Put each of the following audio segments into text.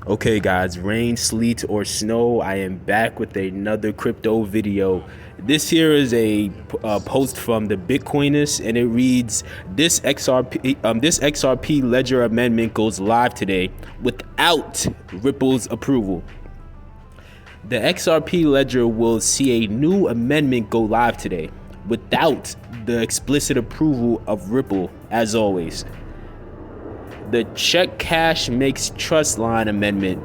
Okay guys, rain, sleet, or snow, I am back with another crypto video. This here is a post from the Bitcoinist, and it reads, this XRP ledger amendment goes live today without Ripple's approval. The XRP ledger will see a new amendment go live today without the explicit approval of Ripple, as always. The check cash makes trust line amendment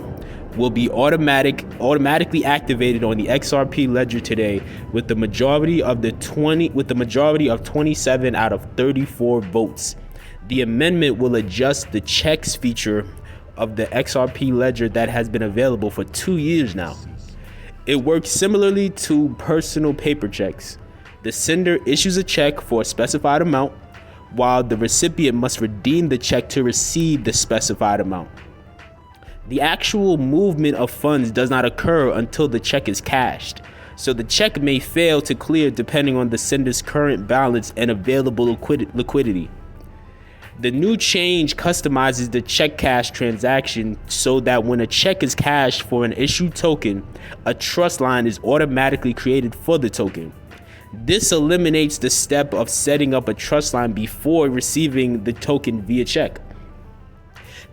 will be automatically activated on the XRP ledger today with the majority of 27 out of 34 votes. The amendment will adjust the checks feature of the XRP ledger that has been available for 2 years now. It works similarly to personal paper checks. The sender issues a check for a specified amount, while the recipient must redeem the check to receive the specified amount. The actual movement of funds does not occur until the check is cashed, so the check may fail to clear depending on the sender's current balance and available liquidity. The new change customizes the check cash transaction so that when a check is cashed for an issued token, a trust line is automatically created for the token. This eliminates the step of setting up a trust line before receiving the token via check.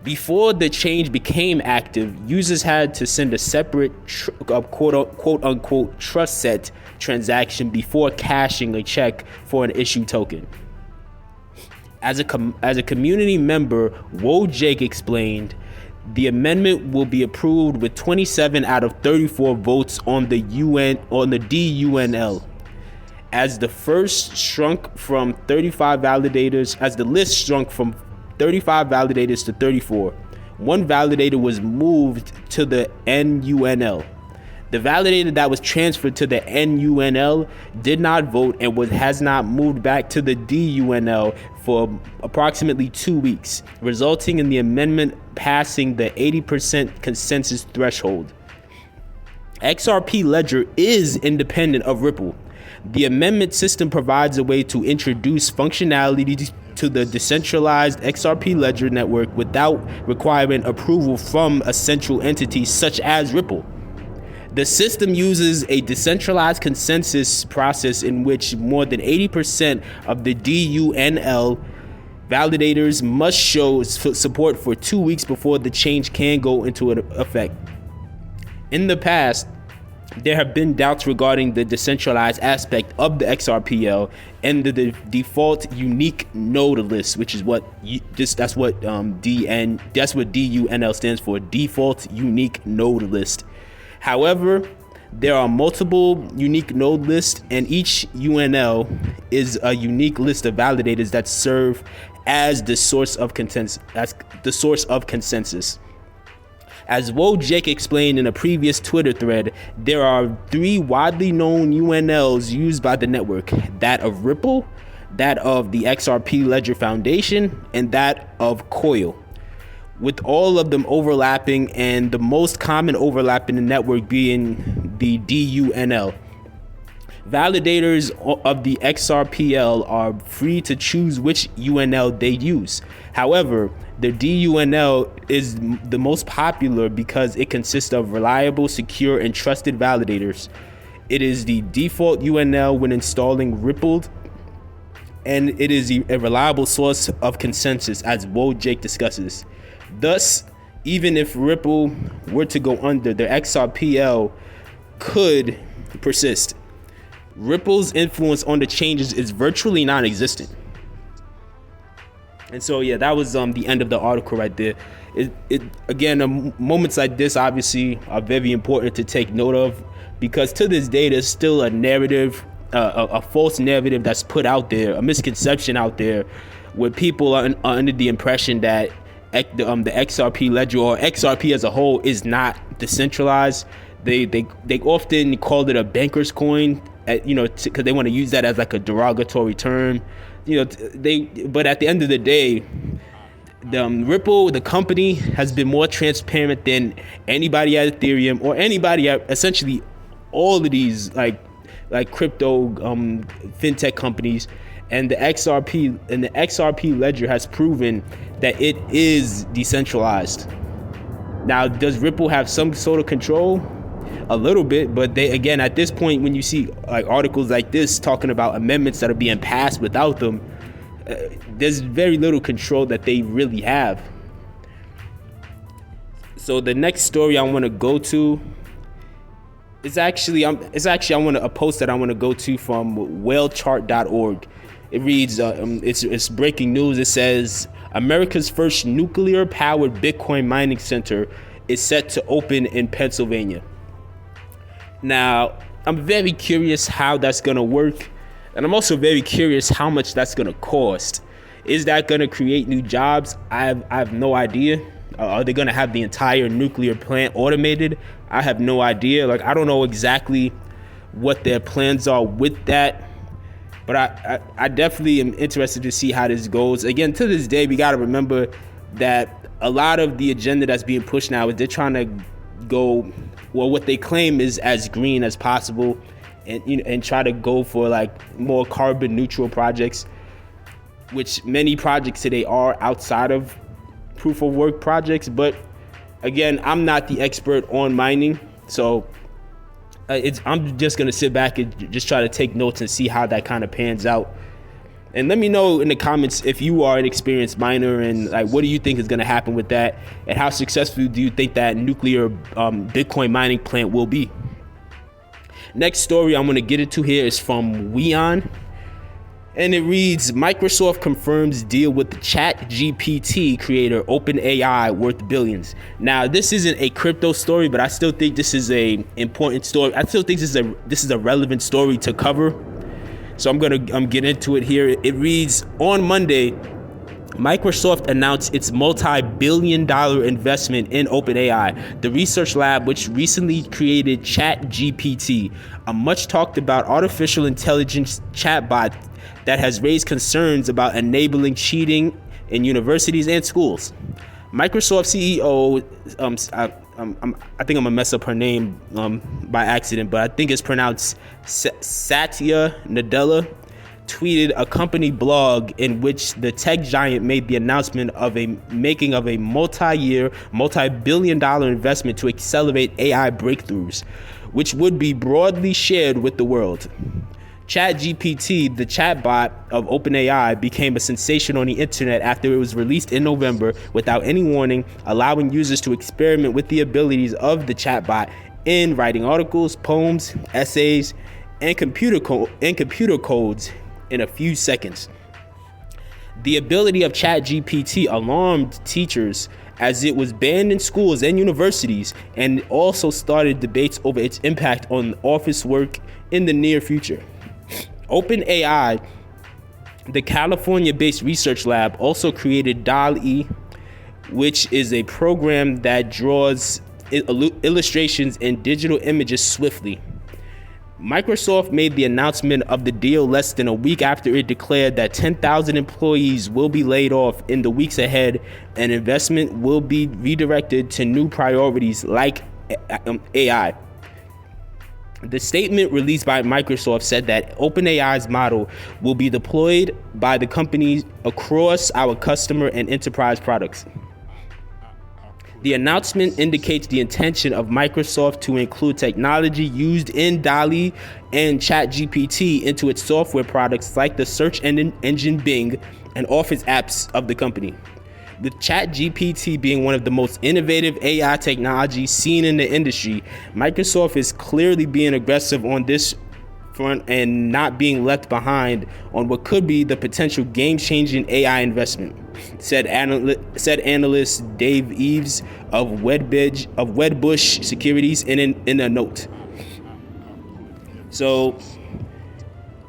Before the change became active, users had to send a separate quote unquote trust set transaction before cashing a check for an issued token. As a community member, Wojciech explained, the amendment will be approved with 27 out of 34 votes on the DUNL. As the list shrunk from 35 validators to 34, one validator was moved to the NUNL. The validator that was transferred to the NUNL did not vote and has not moved back to the DUNL for approximately 2 weeks, resulting in the amendment passing the 80% consensus threshold. XRP Ledger is independent of Ripple. The amendment system provides a way to introduce functionality to the decentralized XRP Ledger network without requiring approval from a central entity such as Ripple. The system uses a decentralized consensus process in which more than 80% of the DUNL validators must show support for 2 weeks before the change can go into effect. In the past, there have been doubts regarding the decentralized aspect of the XRPL and the default unique node list, which is what that's what DUNL stands for, default unique node list. However, there are multiple unique node lists, and each UNL is a unique list of validators that serve as the source of consensus. As Wojciech explained in a previous Twitter thread, there are 3 widely known UNLs used by the network: that of Ripple, that of the XRP Ledger Foundation, and that of Coil, with all of them overlapping, and the most common overlap in the network being the DUNL. Validators of the XRPL are free to choose which UNL they use. However, the DUNL is the most popular because it consists of reliable, secure, and trusted validators. It is the default UNL when installing Ripple, and it is a reliable source of consensus, as Wojciech discusses. Thus, even if Ripple were to go under, the XRPL could persist. Ripple's influence on the changes is virtually non-existent. And so, yeah, that was the end of the article right there. Again, moments like this obviously are very important to take note of, because to this day there's still a narrative, a false narrative that's put out there, a misconception out there, where people are under the impression that the XRP ledger, or XRP as a whole, is not decentralized. They often call it a banker's coin, because they want to use that as like a derogatory term. But at the end of the day, Ripple, the company, has been more transparent than anybody at Ethereum or anybody at essentially all of these like crypto fintech companies. And the XRP ledger has proven that it is decentralized. Now, does Ripple have some sort of control? A little bit, but they, again, at this point, when you see like articles like this talking about amendments that are being passed without them, there's very little control that they really have. So the next story I want to go to is actually a post that I want to go to from whalechart.org. It reads, it's breaking news. It says America's first nuclear-powered Bitcoin mining center is set to open in Pennsylvania. Now, I'm very curious how that's going to work, and I'm also very curious how much that's going to cost. Is that going to create new jobs? I have no idea. Are they going to have the entire nuclear plant automated? I have no idea. Like, I don't know exactly what their plans are with that, but I definitely am interested to see how this goes. Again, to this day, we got to remember that a lot of the agenda that's being pushed now is they're trying to go, well, what they claim is as green as possible, and try to go for like more carbon neutral projects, which many projects today are outside of proof of work projects. But again, I'm not the expert on mining, so I'm just gonna sit back and just try to take notes and see how that kind of pans out. And let me know in the comments if you are an experienced miner, and like, what do you think is going to happen with that, and how successful do you think that nuclear Bitcoin mining plant will be? Next story I'm going to get into here is from Weon, and it reads, Microsoft confirms deal with the ChatGPT creator OpenAI worth billions. Now, this isn't a crypto story, but I still think this is a important story. I still think this is a relevant story to cover. So I'm getting into it here. It reads, on Monday, Microsoft announced its multi-billion-dollar investment in OpenAI, the research lab which recently created ChatGPT, a much-talked-about artificial intelligence chatbot that has raised concerns about enabling cheating in universities and schools. Microsoft CEO, I think I'm gonna mess up her name by accident, but I think it's pronounced Satya Nadella, tweeted a company blog in which the tech giant made the announcement of a multi-year, multi-billion-dollar investment to accelerate AI breakthroughs, which would be broadly shared with the world. ChatGPT, the chatbot of OpenAI, became a sensation on the internet after it was released in November without any warning, allowing users to experiment with the abilities of the chatbot in writing articles, poems, essays, and computer codes in a few seconds. The ability of ChatGPT alarmed teachers as it was banned in schools and universities, and also started debates over its impact on office work in the near future. OpenAI, the California-based research lab, also created DALL-E, which is a program that draws illustrations and digital images swiftly. Microsoft made the announcement of the deal less than a week after it declared that 10,000 employees will be laid off in the weeks ahead, and investment will be redirected to new priorities like AI. The statement released by Microsoft said that OpenAI's model will be deployed by the company across our customer and enterprise products. The announcement indicates the intention of Microsoft to include technology used in DALL-E and ChatGPT into its software products like the search engine Bing and Office apps of the company. With ChatGPT being one of the most innovative AI technologies seen in the industry, Microsoft is clearly being aggressive on this front and not being left behind on what could be the potential game-changing AI investment, said analyst Dave Eves of Wedbush Securities in a note. So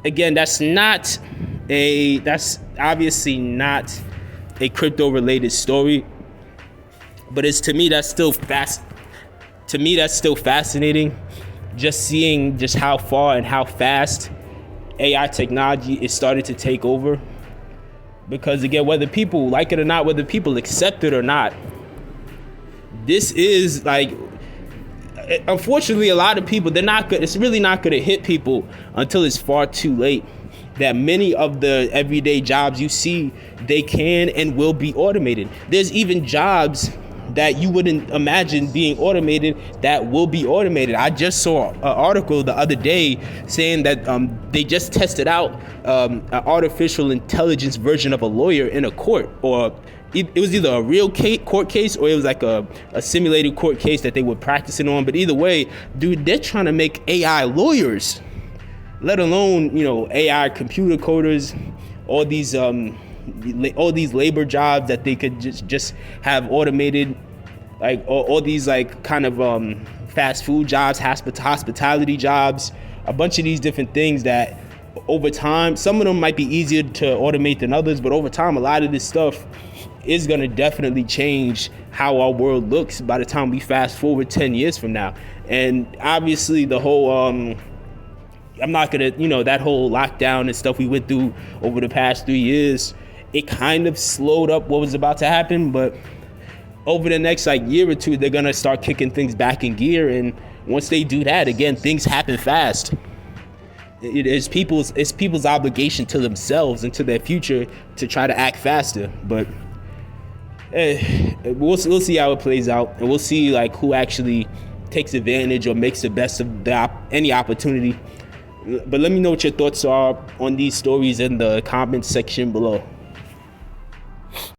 again, that's obviously not a crypto related story, but to me that's still fascinating, just seeing just how far and how fast AI technology is starting to take over. Because again, whether people like it or not, whether people accept it or not, this is like, unfortunately, a lot of people, it's really not going to hit people until it's far too late. That many of the everyday jobs you see, they can and will be automated. There's even jobs that you wouldn't imagine being automated that will be automated. I just saw an article the other day saying that they just tested out an artificial intelligence version of a lawyer in a court, or it was either a real court case or it was like a simulated court case that they were practicing on. But either way, dude, they're trying to make AI lawyers, let alone, AI computer coders, all these labor jobs that they could just have automated, like all these like kind of fast food jobs, hospitality jobs, a bunch of these different things that over time, some of them might be easier to automate than others, but over time, a lot of this stuff is going to definitely change how our world looks by the time we fast forward 10 years from now. And obviously the whole I'm not gonna, that whole lockdown and stuff we went through over the past 3 years, it kind of slowed up what was about to happen. But over the next year or two, they're gonna start kicking things back in gear. And once they do that, again, things happen fast. It's people's obligation to themselves and to their future to try to act faster. But we'll see how it plays out, and we'll see who actually takes advantage or makes the best of any opportunity. But let me know what your thoughts are on these stories in the comments section below.